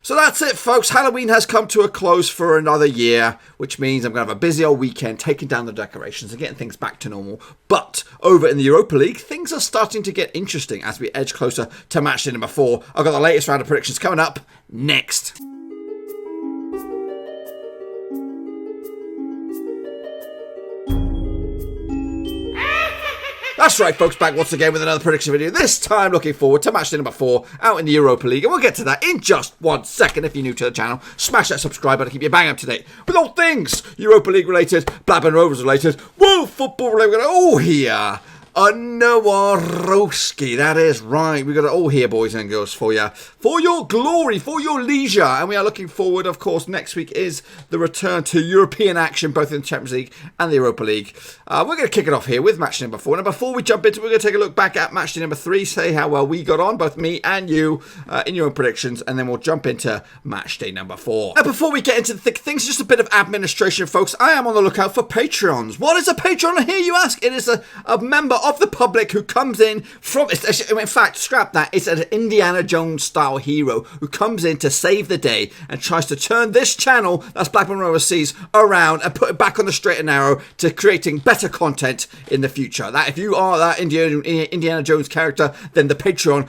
So that's it, folks. Halloween has come to a close for another year, which means I'm going to have a busy old weekend taking down the decorations and getting things back to normal. But over in the Europa League, things are starting to get interesting as we edge closer to matchday number 4. I've got the latest round of predictions coming up next. That's right, folks, back once again with another prediction video. This time looking forward to matchday number 4 out in the Europa League. And we'll get to that in just 1 second. If you're new to the channel, smash that subscribe button to keep you bang up to date with all things Europa League related, Blackburn Rovers related, World Football related. We're going to all here. Nawaroski, that is right. We've got it all here, boys and girls, for you. For your glory, for your leisure. And we are looking forward, of course, next week is the return to European action, both in the Champions League and the Europa League. We're going to kick it off here with match number 4. Now, before we jump into it, we're going to take a look back at match number 3, say how well we got on, both me and you, in your own predictions, and then we'll jump into match day number 4. Now, before we get into the thick things, just a bit of administration, folks. I am on the lookout for Patreons. What is a Patreon here, you ask? It is a member of the public who comes in from, in fact, scrap that, it's an Indiana Jones style hero who comes in to save the day and tries to turn this channel, that's Blackburn Rovers Seas, around and put it back on the straight and narrow to creating better content in the future. That if you are that Indiana Jones character, then the Patreon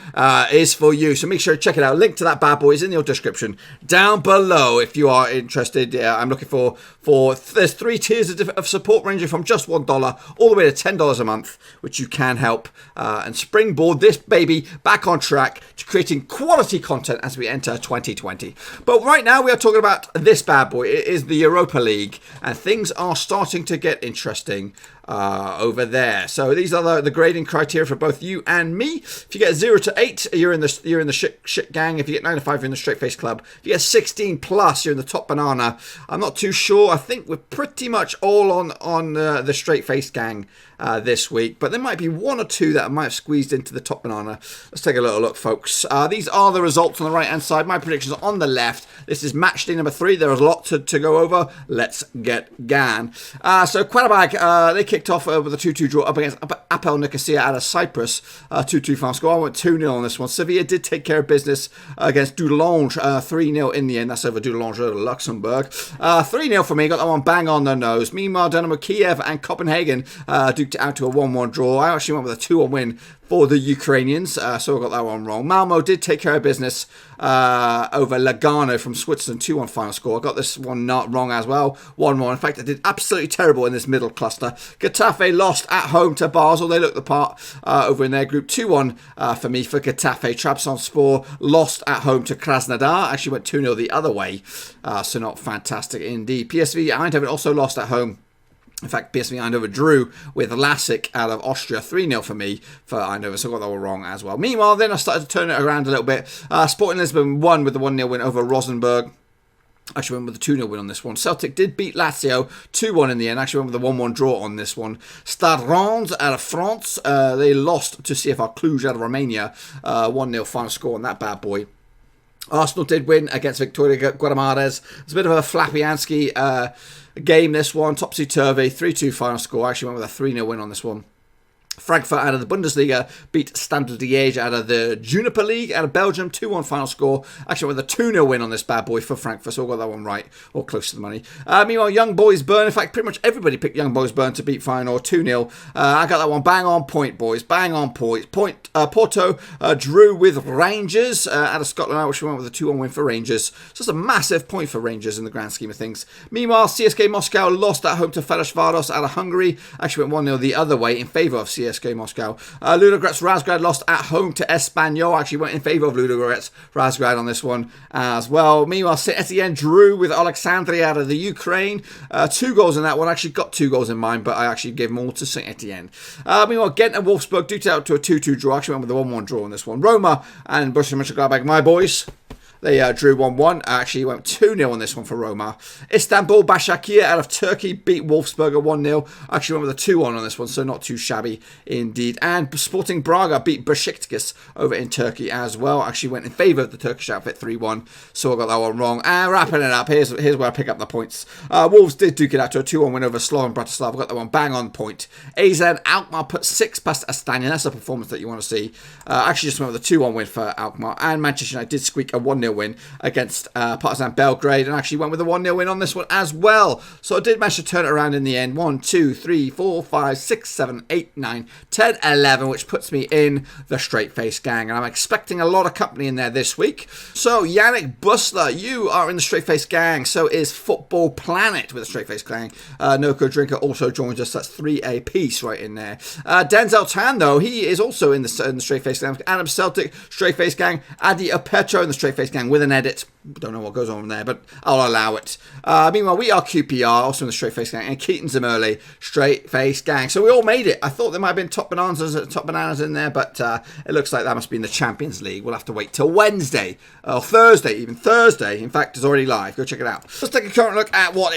is for you. So make sure to check it out. Link to that bad boy is in your description down below if you are interested. I'm looking for there's 3 tiers of support ranging from just $1 all the way to $10 a month, which you can help and springboard this baby back on track to creating quality content as we enter 2020. But right now we are talking about this bad boy. It is the Europa League, and things are starting to get interesting over there. So these are the grading criteria for both you and me. If you get 0 to 8, you're in the shit gang. If you get 9 to 5, you're in the straight face club. If you get 16 plus, you're in the top banana. I'm not too sure. I think we're pretty much all on the straight face gang this week, but there might be 1 or 2 that I might have squeezed into the top banana. Let's take a little look, folks. These are the results on the right hand side. My predictions are on the left. This is match day number 3. There is a lot to go over. Let's get gan. So Qarabağ, they kicked off with a 2-2 draw up against APOEL Nikosia out of Cyprus. 2-2 final score. I went 2-0 on this one. Sevilla did take care of business against Dudelange. 3-0 in the end. That's over Dudelange, Luxembourg. 3-0 for me. Got that one bang on the nose. Meanwhile, Dinamo Kiev and Copenhagen duked it out to a 1-1 draw. I actually went with a 2-1 win for the Ukrainians, so I got that one wrong. Malmö did take care of business over Lugano from Switzerland, 2-1 final score. I got this one not wrong as well, 1-1. In fact, I did absolutely terrible in this middle cluster. Getafe lost at home to Basel. They looked the part over in their group, 2-1 for me for Getafe. Trabzonspor lost at home to Krasnodar. Actually went 2-0 the other way, so not fantastic indeed. PSV Eindhoven also lost at home. In fact, PSV Eindhoven drew with LASK out of Austria, 3-0 for me for Eindhoven, so I got that one wrong as well. Meanwhile, then I started to turn it around a little bit. Sporting Lisbon won with the 1-0 win over Rosenborg. Actually went with a 2-0 win on this one. Celtic did beat Lazio 2-1 in the end. Actually went with a 1-1 draw on this one. Stade Rennes out of France. They lost to CFR Cluj out of Romania. 1-0 final score on that bad boy. Arsenal did win against Victoria Guimaraes. It's a bit of a flappy-ansky game, this one. Topsy-turvy. 3-2 final score. I actually went with a 3-0 win on this one. Frankfurt out of the Bundesliga beat Stade Liège out of the Europa League out of Belgium, 2-1 final score. Actually with a 2-0 win on this bad boy for Frankfurt, so I got that one right, or close to the money. Meanwhile, Young Boys Bern, in fact, pretty much everybody picked Young Boys Bern to beat Feyenoord, 2-0. I got that one bang on point, boys, bang on point. Porto drew with Rangers out of Scotland, which went with a 2-1 win for Rangers. So it's a massive point for Rangers in the grand scheme of things. Meanwhile, CSK Moscow lost at home to Ferencváros out of Hungary. Actually went 1-0 the other way in favour of CSK Moscow. Ludogorets Razgrad lost at home to Espanyol. Actually went in favour of Ludogorets Razgrad on this one as well. Meanwhile, Saint Etienne drew with Alexandria out of the Ukraine. 2 goals in that one. Actually got 2 goals in mine, but I actually gave them all to Saint Etienne. Meanwhile, Ghent and Wolfsburg duked out to a 2-2 draw. Actually went with a 1-1 draw on this one. Roma and Borussia Mönchengladbach, my boys, they drew 1-1. Actually went 2-0 on this one for Roma. Istanbul Başakşehir out of Turkey beat Wolfsburg 1-0. Actually went with a 2-1 on this one, so not too shabby indeed. And Sporting Braga beat Besiktas over in Turkey as well. Actually went in favour of the Turkish outfit 3-1, so I got that one wrong. And wrapping it up, here's where I pick up the points. Wolves did duke it out to a 2-1 win over Slovan Bratislava. I got that one bang on point. AZ Alkmaar put 6 past Astana. That's a performance that you want to see. Actually just went with a 2-1 win for Alkmaar. And Manchester United did squeak a 1-0 1-0 win against Partizan Belgrade, and actually went with a 1-0 win on this one as well. So I did manage to turn it around in the end. 1, 2, 3, 4, 5, 6, 7, 8, 9, 10, 11, which puts me in the Straight Face Gang. And I'm expecting a lot of company in there this week. So Yannick Busler, you are in the Straight Face Gang. So is Football Planet with the Straight Face Gang. Noko Drinker also joins us. That's 3 apiece right in there. Denzel Tan, though, he is also in the Straight Face Gang. Adam Celtic, Straight Face Gang. Adi Apetro in the Straight Face Gang with an edit. Don't know what goes on there, but I'll allow it. Meanwhile, we are QPR, also in the Straight Face Gang, and Keaton Zamurley, Straight Face Gang. So we all made it. I thought there might have been top bananas in there, but it looks like that must be in the Champions League. We'll have to wait till Wednesday, or Thursday, even Thursday. In fact, it's already live. Go check it out. Let's take a current look at what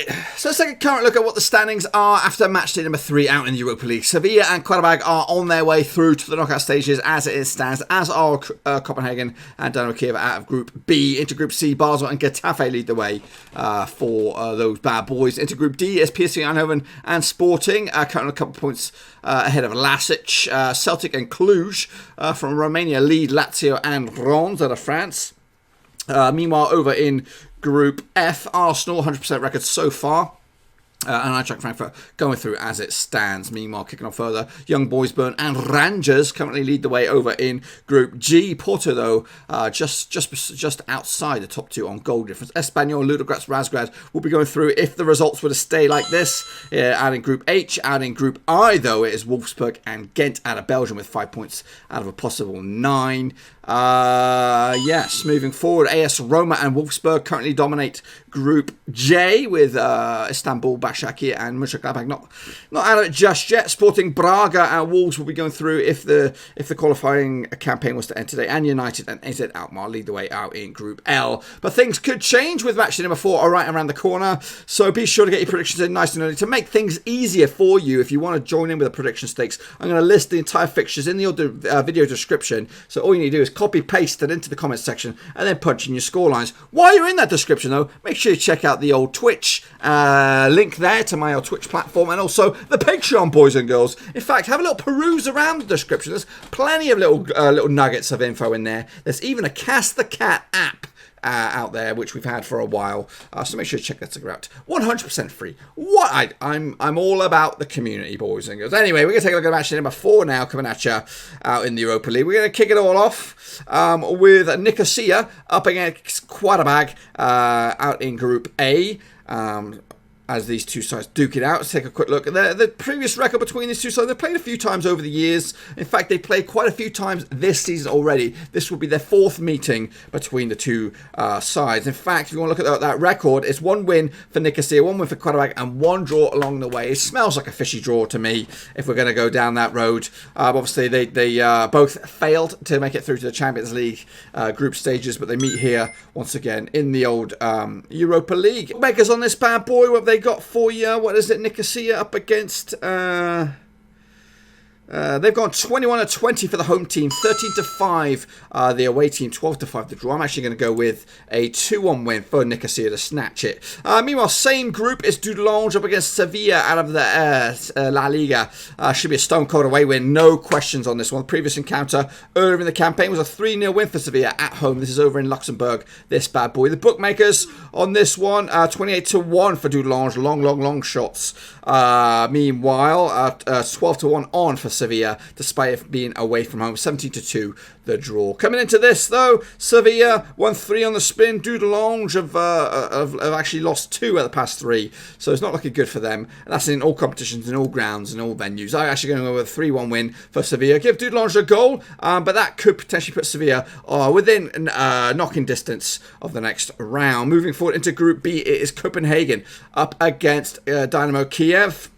the standings are after match day number 3 out in the Europa League. Sevilla and Qarabağ are on their way through to the knockout stages as it stands, as are Copenhagen and Dinamo Kiev out of Group B. Into Group C, Basel and Getafe lead the way for those bad boys. Into Group D is PSV Eindhoven and Sporting, currently a couple of points ahead of LASK. Celtic and Cluj from Romania lead Lazio and Rennes out of France. Meanwhile, over in Group F, Arsenal, 100% record so far. And Eintracht Frankfurt going through as it stands. Meanwhile, kicking on further, Young Boys Bern and Rangers currently lead the way over in Group G. Porto, though, just outside the top 2 on goal difference. Espanyol, Ludogorets, Razgrad will be going through if the results were to stay like this. Out in Group H, out in Group I, though, it is Wolfsburg and Ghent out of Belgium with 5 points out of a possible 9. Yes, moving forward, AS Roma and Wolfsburg currently dominate Group J with Istanbul, Başakşehir and Mönchengladbach not out of it just yet. Sporting Braga and Wolves will be going through if the qualifying campaign was to end today, and United and AZ Alkmaar lead the way out in Group L. But things could change with match day number 4 right around the corner, so be sure to get your predictions in nice and early to make things easier for you. If you want to join in with the prediction stakes, I'm going to list the entire fixtures in the video description, so all you need to do is copy paste it into the comments section and then punch in your score lines. While you're in that description, though, make sure you check out the old Twitch link there to my old Twitch platform, and also the Patreon, boys and girls. In fact, have a little peruse around the description. There's plenty of little nuggets of info in there. There's even a Cast the Cat app out there, which we've had for a while, so make sure you check that out. 100% free. I'm all about the community, boys and girls. Anyway, we're gonna take a look at match number 4 now, coming at you out in the Europa League. We're gonna kick it all off with Nikosia up against Qarabağ out in Group A. As these two sides duke it out. Let's take a quick look at the previous record between these two sides. They've played a few times over the years. In fact, they played quite a few times this season already. This will be their 4th meeting between the two sides. In fact, if you want to look at that record, it's 1 win for Nikosia, 1 win for Qarabağ, and 1 draw along the way. It smells like a fishy draw to me if we're going to go down that road. Obviously, they both failed to make it through to the Champions League group stages, but they meet here once again in the old Europa League. Makers on this bad boy, what have they got for you? What is it? Nikosia up against they've gone 21-20 for the home team, 13-5 the away team, 12-5 the draw. I'm actually going to go with a 2-1 win for Nikosia to snatch it. Meanwhile, same group is Dudelange up against Sevilla out of the La Liga. Should be a stone cold away win, no questions on this one. The previous encounter earlier in the campaign was a 3-0 win for Sevilla at home. This is over in Luxembourg, this bad boy. The bookmakers on this one, 28-1 for Dudelange, long shots. Meanwhile, 12-1 on for Sevilla, despite it being away from home. 17-2 the draw. Coming into this, though, Sevilla 1-3 on the spin. Dudelange have actually lost 2 out of the past 3, so it's not looking good for them. And that's in all competitions, in all grounds, in all venues. I'm actually going to go with a 3-1 win for Sevilla. Give Dudelange a goal, but that could potentially put Sevilla within knocking distance of the next round. Moving forward into Group B, it is Copenhagen up against Dinamo Kiev.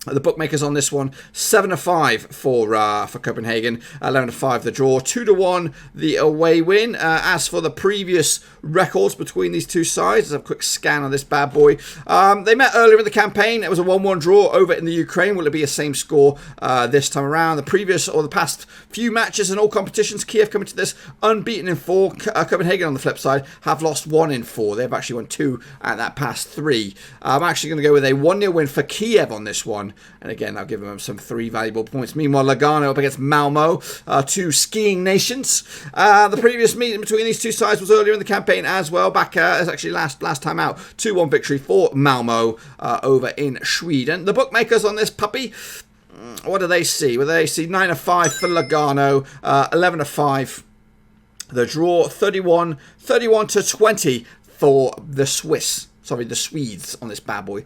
The bookmakers on this one, 7-5 for Copenhagen, 11-5 the draw, 2-1 the away win. As for the previous records between these two sides, let's have a quick scan on this bad boy. They met earlier in the campaign. It was a 1-1 draw over in the Ukraine. Will it be a same score this time around? The past few matches in all competitions, Kiev coming to this unbeaten in 4. Copenhagen on the flip side have lost 1 in 4. They've actually won 2 at that past 3. I'm actually going to go with a 1-0 win for Kiev on this one. 1. And again, that'll give them some 3 valuable points. Meanwhile, Lugano up against Malmö, 2 skiing nations. The previous meeting between these two sides was earlier in the campaign as well. Back as actually last time out, 2-1 victory for Malmö over in Sweden. The bookmakers on this puppy, what do they see? Well, they see 9-5 for Lugano, 11-5. The draw, 31-20 for the Swedes on this bad boy.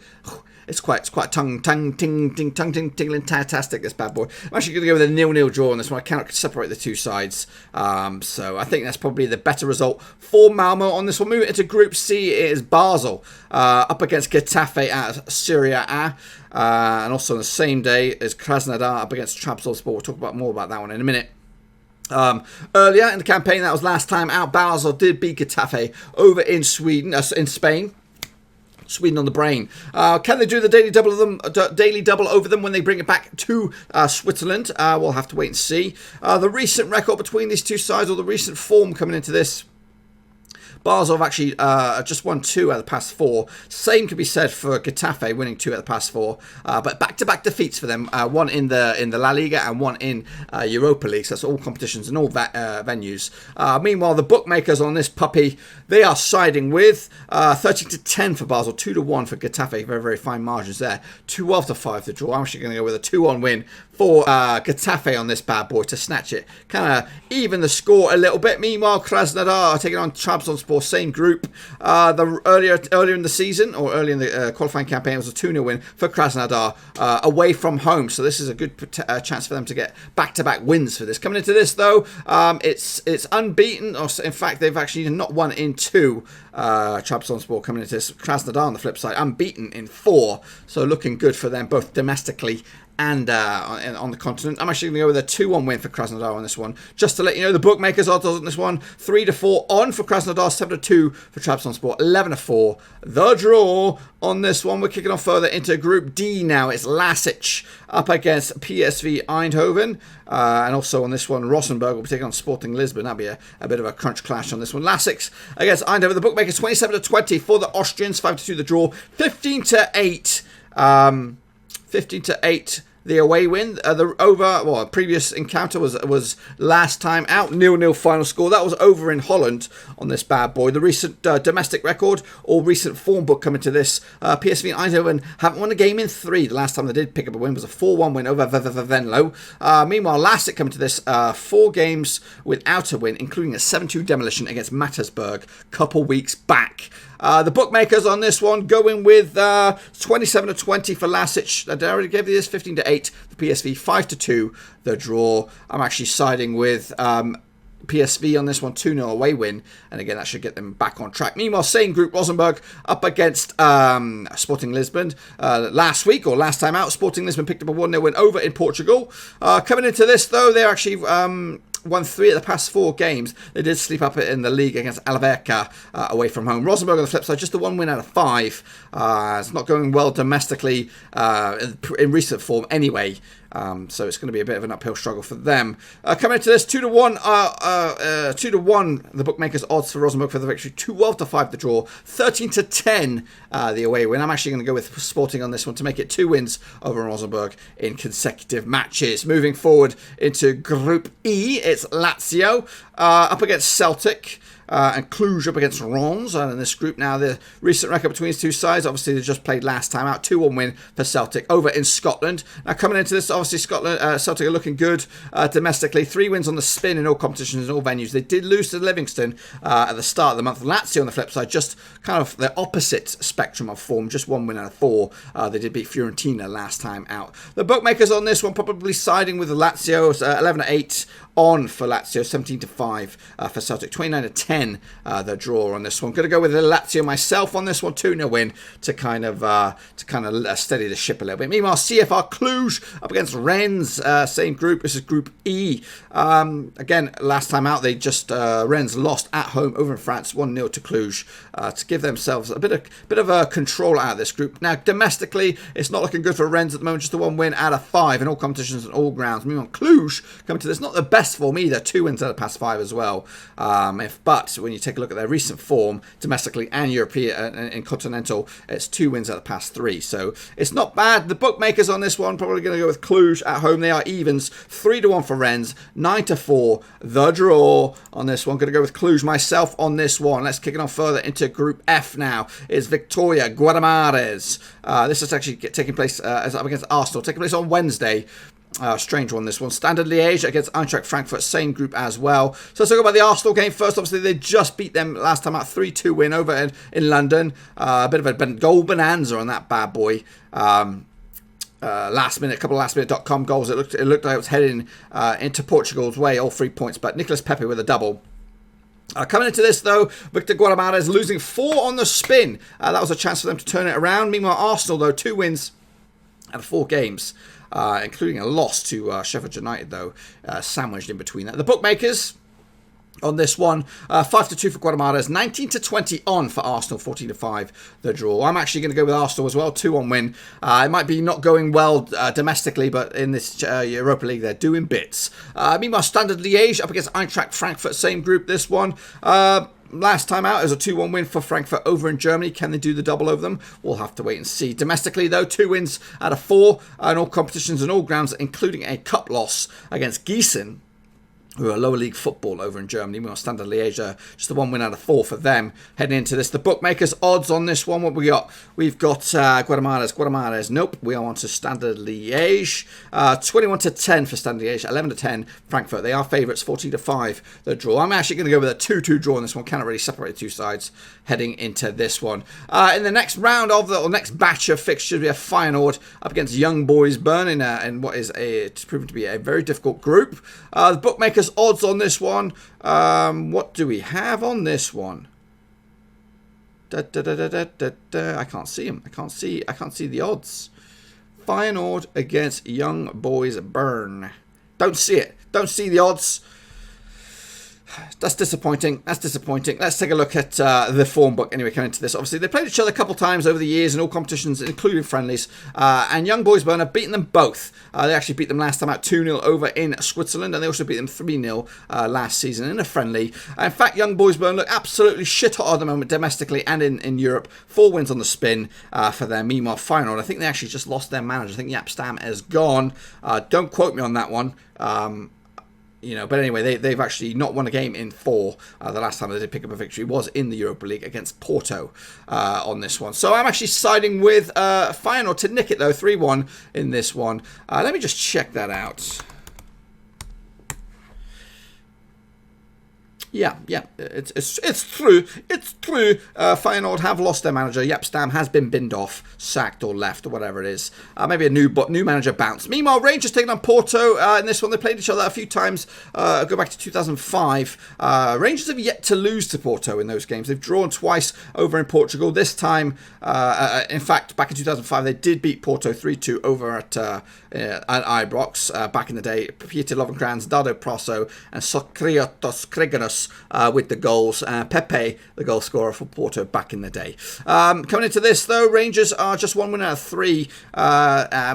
It's quite tongue-tingling, fantastic, this bad boy. I'm actually going to go with a 0-0 draw on this one. I cannot separate the two sides. So I think that's probably the better result for Malmö on this one. Moving into Group C, it is Basel up against Getafe at Serie A. And also on the same day is Krasnodar up against Trabzonspor. We'll talk more about that one in a minute. Earlier in the campaign, that was last time out, Basel did beat Getafe over in Sweden, in Spain. Sweden on the brain. Can they do the daily double over them when they bring it back to Switzerland? We'll have to wait and see. The recent record between these two sides, or the recent form coming into this, Basel have actually just won 2 out of the past 4. Same could be said for Getafe, winning 2 out of the past 4. But back-to-back defeats for them. 1 in the La Liga and 1 in Europa League. So that's all competitions and all venues. Meanwhile, the bookmakers on this puppy, they are siding with 13-10 for Basel, 2-1 for Getafe. Very, very fine margins there. 12-5 the draw. I'm actually going to go with a 2-1 win for Getafe on this bad boy to snatch it. Kind of even the score a little bit. Meanwhile, Krasnodar are taking on Trabzonspor, same group. Earlier in the season, or early in the qualifying campaign, it was a 2-0 win for Krasnodar away from home. So this is a good chance for them to get back-to-back wins for this. Coming into this, though, it's unbeaten. Or in fact, they've actually not won in 2. Trabzonspor coming into this. Krasnodar on the flip side, unbeaten in 4. So looking good for them, both domestically and on the continent. I'm actually going to go with a 2-1 win for Krasnodar on this one. Just to let you know, the bookmakers odds on this one, 3-4 on for Krasnodar, 7-2 for Trabzonspor, 11-4 the draw on this one. We're kicking off further into Group D now. It's LASK up against PSV Eindhoven. And also on this one, Rosenborg will be taking on Sporting Lisbon. That'll be a bit of a crunch clash on this one. LASK against Eindhoven. The bookmakers 27-20 for the Austrians, 5-2 the draw, 15-8. 15-8 the away win. The previous encounter was last time out, 0-0 final score. That was over in Holland on this bad boy. The recent domestic record or recent form book coming to this, PSV Eindhoven haven't won a game in 3. The last time they did pick up a win was a 4-1 win over Venlo. Meanwhile, LASK coming to this, 4 games without a win, including a 7-2 demolition against Mattersburg a couple weeks back. The bookmakers on this one going with 27-20 for LASK. I already gave you this, 15-8. The PSV 5-2 the draw. I'm actually siding with PSV on this one, 2-0 away win, and again that should get them back on track. Meanwhile, same group, Rosenborg up against Sporting Lisbon. Last week, or last time out, Sporting Lisbon picked up a 1-0 win over in Portugal. Coming into this though, they're actually won 3 of the past 4 games. They did sleep up in the league against Alverca away from home. Rosenborg on the flip side, just the 1 win out of 5. It's not going well domestically in recent form anyway. So it's going to be a bit of an uphill struggle for them. Coming into this, 2-1. 2-1 the bookmakers odds for Rosenborg for the victory. 12-5 the draw. 13-10 the away win. I'm actually going to go with Sporting on this one to make it 2 wins over Rosenborg in consecutive matches. Moving forward into Group E, it's Lazio up against Celtic. And Cluj up against Rennes. And in this group now, the recent record between these two sides, obviously they just played last time out, 2-1 win for Celtic over in Scotland. Now coming into this, obviously Celtic are looking good domestically, 3 wins on the spin in all competitions and all venues. They did lose to Livingston at the start of the month. Lazio on the flip side, just kind of the opposite spectrum of form, just 1 win out of 4. They did beat Fiorentina last time out. The bookmakers on this one probably siding with the Lazio, 11-8 on for Lazio, 17-5 for Celtic, 29-10 the draw on this one. Going to go with the Lazio myself on this one, 2-0 win to kind of steady the ship a little bit. Meanwhile, CFR Cluj up against Rennes, same group. This is Group E. Again, last time out, they just Rennes lost at home over in France, 1-0 to Cluj to give themselves a bit of a control out of this group. Now, domestically, it's not looking good for Rennes at the moment. Just a 1 win out of 5 in all competitions and all grounds. Meanwhile, Cluj coming to this, not the best form either. 2 wins out of past 5 as well. But But when you take a look at their recent form, domestically and European and continental, it's 2 wins out of the past 3. So it's not bad. The bookmakers on this one probably going to go with Cluj at home. They are evens, 3-1 for Rennes, 9-4. The draw on this one. Going to go with Cluj myself on this one. Let's kick it on further into Group F now. Is Victoria Guadamares. This is actually taking place up against Arsenal. Taking place on Wednesday. Strange one, this one. Stade Liège against Eintracht Frankfurt, same group as well. So let's talk about the Arsenal game first. Obviously, they just beat them last time out, 3-2 win over in London. A bit of a goal bonanza on that bad boy. Last minute, a couple of last-minute.com goals. It looked like it was heading into Portugal's way, all 3 points. But Nicolas Pepe with a double. Coming into this, though, Victor Guadamares losing 4 on the spin. That was a chance for them to turn it around. Meanwhile, Arsenal, though, 2 wins out of 4 games. Including a loss to Sheffield United, though, sandwiched in between that. The bookmakers on this one, 5-2 for Guadamares, 19-20 on for Arsenal, 14-5 the draw. I'm actually going to go with Arsenal as well, 2-1 win. It might be not going well domestically, but in this Europa League, they're doing bits. Meanwhile, Stade Liège up against Eintracht Frankfurt, same group, this one. Last time out, it was a 2-1 win for Frankfurt over in Germany. Can they do the double over them? We'll have to wait and see. Domestically, though, 2 wins out of 4 in all competitions and all grounds, including a cup loss against Gießen, who are lower league football over in Germany. We are Stade Liège, just the 1 win out of 4 for them heading into this. The bookmakers odds on this one, what we got? We've got Guadamares. Nope, we are on to Stade Liège. 21-10 for Stade Liège, 11-10 Frankfurt. They are favourites, 14-5 the draw. I'm actually going to go with a 2-2 draw on this one. Cannot really separate the two sides heading into this one. In the next round of the next batch of fixtures, we have Feyenoord up against Young Boys Bern in what is it's proven to be a very difficult group. The bookmakers odds on this one. What do we have on this one? I can't see them. I can't see the odds. Feyenoord against Young Boys Bern. Don't see it. Don't see the odds. That's disappointing. Let's take a look at the form book anyway coming into this. Obviously, they played each other a couple times over the years in all competitions, including friendlies. And Young Boys Bern have beaten them both. They actually beat them last time out 2-0 over in Switzerland, and they also beat them 3-0 last season in a friendly. In fact, Young Boys Bern look absolutely shit hot at the moment domestically and in Europe. 4 wins on the spin for them. Meanwhile, Feyenoord, I think they actually just lost their manager. I think Jaap Stam is gone. Don't quote me on that one. But anyway, they've actually not won a game in 4. The last time they did pick up a victory was in the Europa League against Porto on this one. So I'm actually siding with Feyenoord to nick it, though, 3-1 in this one. Let me just check that out. Yeah, it's true. Feyenoord have lost their manager. Jaap Stam has been binned off, sacked or left or whatever it is. Maybe a new manager bounced. Meanwhile, Rangers taking on Porto in this one. They played each other a few times. Go back to 2005. Rangers have yet to lose to Porto in those games. They've drawn twice over in Portugal. This time, in fact, back in 2005, they did beat Porto 3-2 over at Ibrox back in the day. Pieter Lovenkrans, Dado Praso, and Sokriotos Kriganos with the goals. Pepe, the goal scorer for Porto back in the day. Coming into this, though, Rangers are just 1 win out of 3.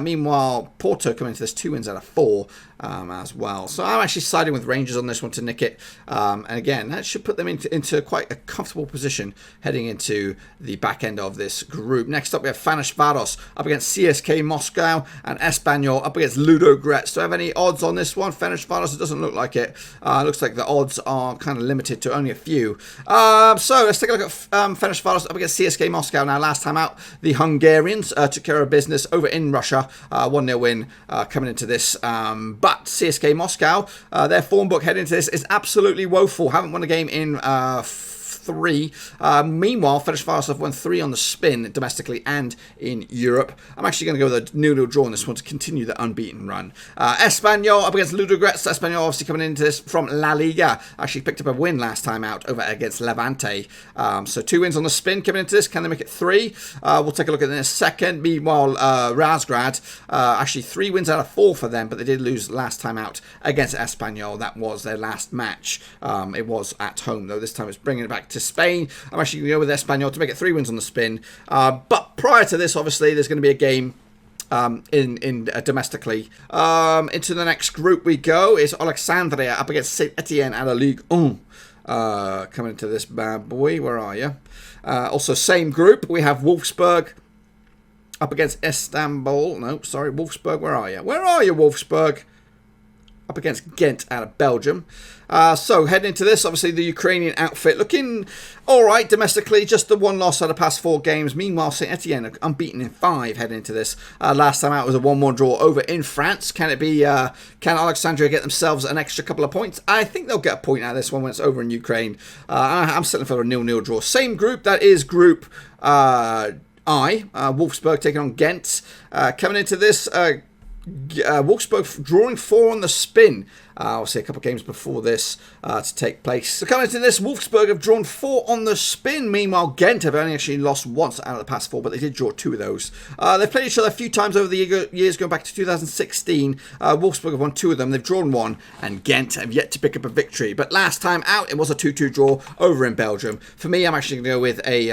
Meanwhile, Porto coming into this 2 wins out of 4. As well. So I'm actually siding with Rangers on this one to nick it. And again, that should put them into quite a comfortable position heading into the back end of this group. Next up, we have Fenerbahce up against CSK Moscow and Espanyol up against Ludo Gretz. Do I have any odds on this one? Fenerbahce, it doesn't look like it. Looks like the odds are kind of limited to only a few. So let's take a look at Fenerbahce up against CSK Moscow. Now, last time out, the Hungarians took care of business over in Russia. 1-0 win coming into this. But CSK Moscow, their form book heading into this is absolutely woeful. Haven't won a game in 3. Meanwhile, Fenerbahce have won 3 on the spin domestically and in Europe. I'm actually going to go with a 0-0 draw on this one to continue the unbeaten run. Espanyol up against Ludogorets. Espanyol obviously coming into this from La Liga. Actually picked up a win last time out over against Levante. So 2 wins on the spin coming into this. Can they make it 3? We'll take a look at it in a second. Meanwhile, Razgrad, actually 3 wins out of 4 for them, but they did lose last time out against Espanyol. That was their last match. It was at home, though. This time it's bringing it back to Spain. I'm actually going to go with Espanyol to make it 3 wins on the spin. But prior to this, obviously, there's going to be a game domestically. Into the next group we go. It's Alexandria up against Saint Etienne at a Ligue 1. coming into this bad boy. Where are you? Also, same group. We have Wolfsburg up against Istanbul. No, sorry, Wolfsburg. Where are you? Where are you, Wolfsburg? Up against Ghent out of Belgium. So heading into this, obviously the Ukrainian outfit looking alright domestically, just the one loss out of the past 4 games. Meanwhile, Saint Etienne unbeaten in 5 heading into this. Last time out was a 1-1 draw over in France. Can it be, can Alexandria get themselves an extra couple of points? I think they'll get a point out of this one when it's over in Ukraine. I'm settling for a 0-0 draw. Same group, that is group I. Wolfsburg taking on Ghent. Coming into this, Wolfsburg drawing 4 on the spin. Obviously a couple of games before this to take place. So coming into this, Wolfsburg have drawn 4 on the spin. Meanwhile, Ghent have only actually lost once out of the past 4, but they did draw 2 of those. They've played each other a few times over the years, going back to 2016. Wolfsburg have won 2 of them. They've drawn 1, and Ghent have yet to pick up a victory. But last time out, it was a 2-2 draw over in Belgium. For me, I'm actually going to go with a...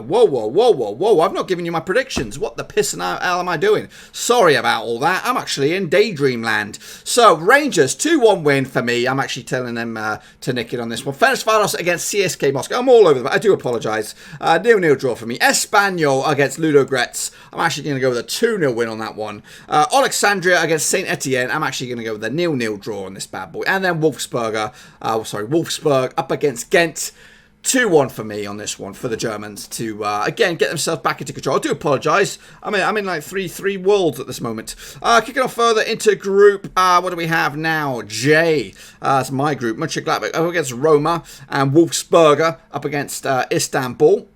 Whoa. I've not given you my predictions. What the piss and hell am I doing? Sorry about all that. I'm actually in daydream land. So, Rangers, 2-1 win for me. I'm actually telling them to nick it on this one. Ferencváros against CSK Moscow. I'm all over them. I do apologise. 0-0 draw for me. Espanyol against Ludogorets. I'm actually going to go with a 2-0 win on that one. Alexandria against Saint Etienne. I'm actually going to go with a 0-0 draw on this bad boy. And then Wolfsburg up against Ghent. 2-1 for me on this one for the Germans to, again, get themselves back into control. I do apologise. I'm in like three worlds at this moment. Kicking off further into group, what do we have now? J. It's my group. Mönchengladbach up against Roma and Wolfsburger up against Istanbul.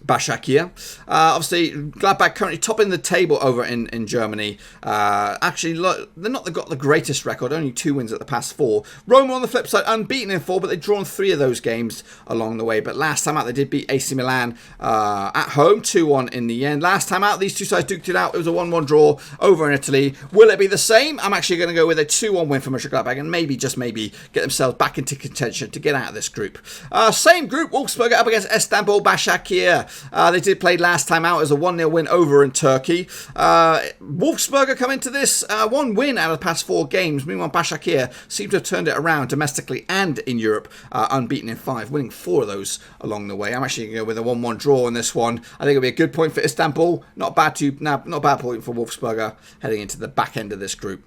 Başakşehir. Obviously, Gladbach currently topping the table over in Germany. Actually, they're not got the greatest record, only 2 wins at the past 4. Roma on the flip side, unbeaten in 4, but they've drawn 3 of those games along the way. But last time out, they did beat AC Milan at home, 2-1 in the end. Last time out, these two sides duked it out. It was a 1-1 draw over in Italy. Will it be the same? I'm actually going to go with a 2-1 win for Mönchengladbach and maybe, just maybe, get themselves back into contention to get out of this group. Same group, Wolfsburg up against Istanbul Başakşehir. They did play last time out as a 1-0 win over in Turkey. Wolfsburg come into this 1 win out of the past 4 games. Meanwhile, Başakşehir seem to have turned it around domestically and in Europe, unbeaten in 5, winning 4 of those along the way. I'm actually going to go with a 1-1 draw on this one. I think it'll be a good point for Istanbul. Not bad point for Wolfsburg heading into the back end of this group.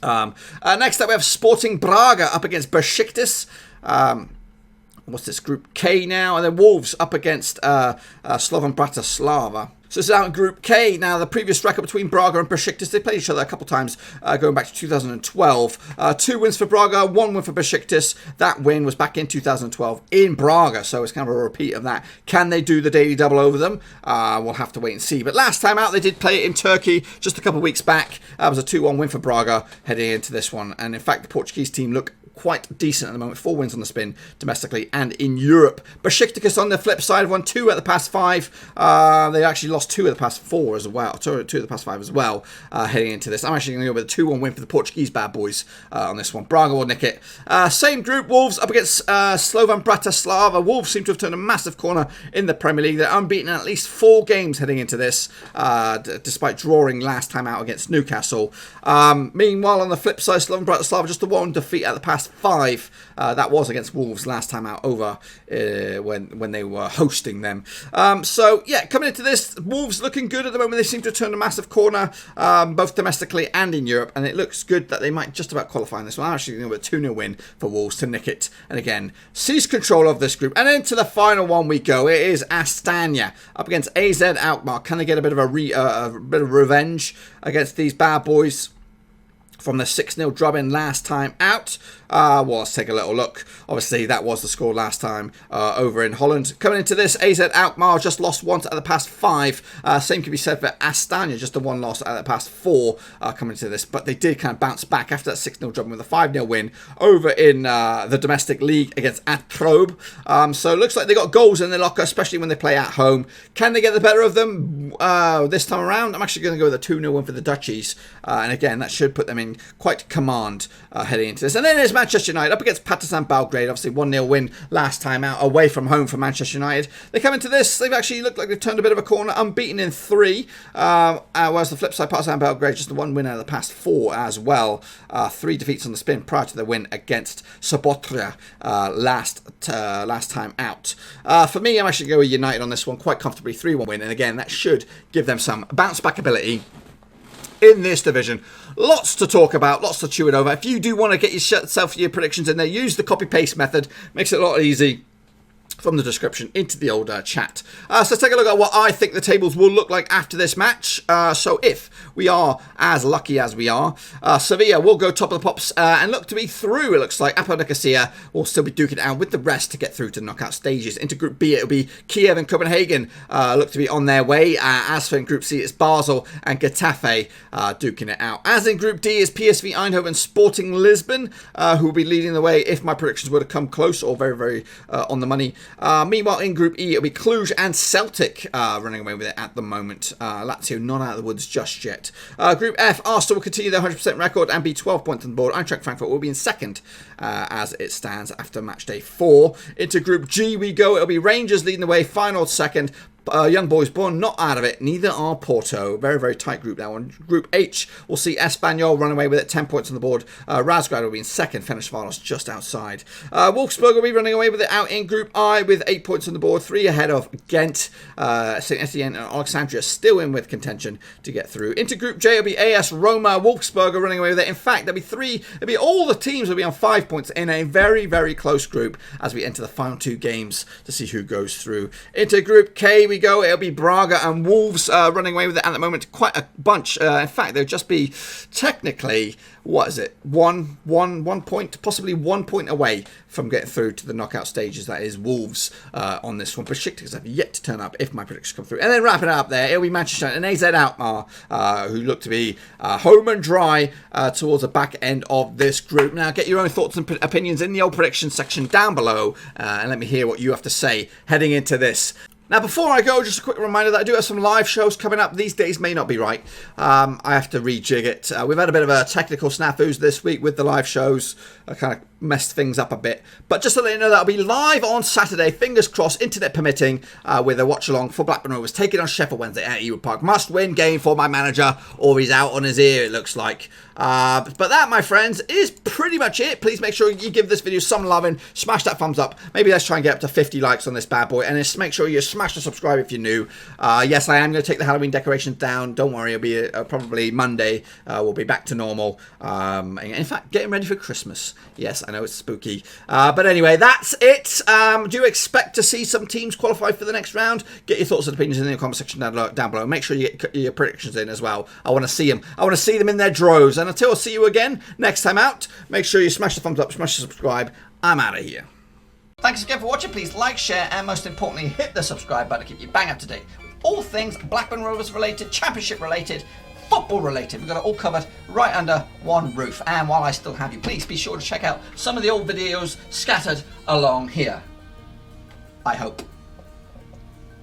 Next up, we have Sporting Braga up against Besiktas. What's this, Group K now? And then Wolves up against Slovan Bratislava. So this is out in Group K. Now, the previous record between Braga and Besiktas, they played each other a couple of times going back to 2012. 2 wins for Braga, 1 win for Besiktas. That win was back in 2012 in Braga, so it's kind of a repeat of that. Can they do the daily double over them? We'll have to wait and see. But last time out, they did play it in Turkey just a couple of weeks back. That was a 2-1 win for Braga heading into this one. And in fact, the Portuguese team look quite decent at the moment. 4 wins on the spin domestically and in Europe. Besiktas on the flip side have won 2 at the past 5. They actually lost 2 of the past 4 as well. 2 of the past 5 as well heading into this. I'm actually going to go with a 2-1 win for the Portuguese bad boys on this one. Braga will nick it. Same group, Wolves up against Slovan Bratislava. Wolves seem to have turned a massive corner in the Premier League. They're unbeaten in at least 4 games heading into this, despite drawing last time out against Newcastle. Meanwhile, on the flip side, Slovan Bratislava just the 1 defeat at the past 5. That was against Wolves last time out over when they were hosting them. So yeah, coming into this, Wolves looking good at the moment. They seem to have turned a massive corner both domestically and in Europe, and it looks good that they might just about qualify in this one. I'm actually going to go with a 2-0 win for Wolves to nick it, and again seize control of this group. And into the final one we go. It is Astana up against AZ Alkmaar. Can they get a bit of revenge against these bad boys from the 6-0 drubbing last time out? Well, let's take a little look. Obviously, that was the score last time over in Holland. Coming into this, AZ Alkmaar just lost once out of the past 5. Same can be said for Astana, just the 1 loss out of the past 4 coming into this. But they did kind of bounce back after that 6-0 drubbing with a 5-0 win over in the domestic league against Atrobe. So it looks like they got goals in their locker, especially when they play at home. Can they get the better of them this time around? I'm actually going to go with a 2-0 win for the Dutchies. And again, that should put them in in quite command heading into this. And then there's Manchester United up against Partizan Belgrade. Obviously 1-0 win last time out away from home for Manchester United. They come into this, they've actually looked like they've turned a bit of a corner, unbeaten in 3. Whereas the flip side, Partizan Belgrade, just the 1 win out of the past 4 as well. 3 defeats on the spin prior to the win against Sobotria last time out. For me, I'm actually going to go with United on this one, quite comfortably 3-1 win. And again, that should give them some bounce back ability in this division. Lots to talk about, lots to chew it over. If you do want to get yourself your predictions in there, use the copy-paste method. Makes it a lot easy. From the description into the old chat. So let's take a look at what I think the tables will look like after this match. So if we are as lucky as we are, Sevilla will go top of the pops and look to be through. It looks like APOEL Nikosia will still be duking it out with the rest to get through to the knockout stages. Into Group B, it'll be Kiev and Copenhagen look to be on their way. As for in Group C, it's Basel and Getafe duking it out. As in Group D is PSV Eindhoven Sporting Lisbon, who will be leading the way if my predictions were to come close or very, very on the money. Meanwhile, in Group E, it'll be Cluj and Celtic running away with it at the moment. Lazio not out of the woods just yet. Group F, Arsenal will continue their 100% record and be 12 points on the board. Eintracht Frankfurt will be in second as it stands after Matchday 4. Into Group G we go. It'll be Rangers leading the way, Feyenoord second. Young boys born not out of it, neither are Porto. Very, very tight group that one. Group H, we'll see Espanyol run away with it, 10 points on the board. Razgrad will be in second, Fenerbahce just outside. Wolfsburg will be running away with it out in Group I with 8 points on the board, 3 ahead of Ghent. St. Etienne and Alexandria still in with contention to get through. Into Group J, it'll be AS Roma, Wolfsburg are running away with it. In fact, there'll be all the teams will be on 5 points in a very, very close group as we enter the final 2 games to see who goes through. Into Group K, we go. It'll be Braga and Wolves running away with it at the moment. Quite a bunch. In fact, there'll just be technically, what is it? One point, possibly 1 point away from getting through to the knockout stages. That is Wolves on this one. Besiktas have yet to turn up if my predictions come through. And then wrapping it up there, it'll be Manchester United and AZ Alkmaar, who look to be home and dry towards the back end of this group. Now, get your own thoughts and opinions in the old predictions section down below, and let me hear what you have to say heading into this. Now, before I go, just a quick reminder that I do have some live shows coming up. These days may not be right. I have to rejig it. We've had a bit of a technical snafus this week with the live shows. I kind of messed things up a bit. But just to let you know, that'll be live on Saturday, fingers crossed, internet permitting, with a watch-along for Blackburn Rovers taking on Sheffield Wednesday at Ewood Park. Must-win game for my manager, or he's out on his ear, it looks like. But that, my friends, is pretty much it. Please make sure you give this video some loving. Smash that thumbs up. Maybe let's try and get up to 50 likes on this bad boy. And just make sure you smash the subscribe if you're new. Yes, I am going to take the Halloween decorations down. Don't worry, it'll be probably Monday. We'll be back to normal. In fact, getting ready for Christmas. Yes, I know it's spooky. But anyway, that's it. Do you expect to see some teams qualify for the next round? Get your thoughts and opinions in the comment section down below. Make sure you get your predictions in as well. I want to see them. I want to see them in their droves. And until I see you again next time out, make sure you smash the thumbs up, smash the subscribe. I'm out of here. Thanks again for watching. Please like, share, and most importantly, hit the subscribe button to keep you bang up to date with all things Blackburn Rovers related, Championship related, football related. We've got it all covered right under one roof. And while I still have you, please be sure to check out some of the old videos scattered along here. I hope.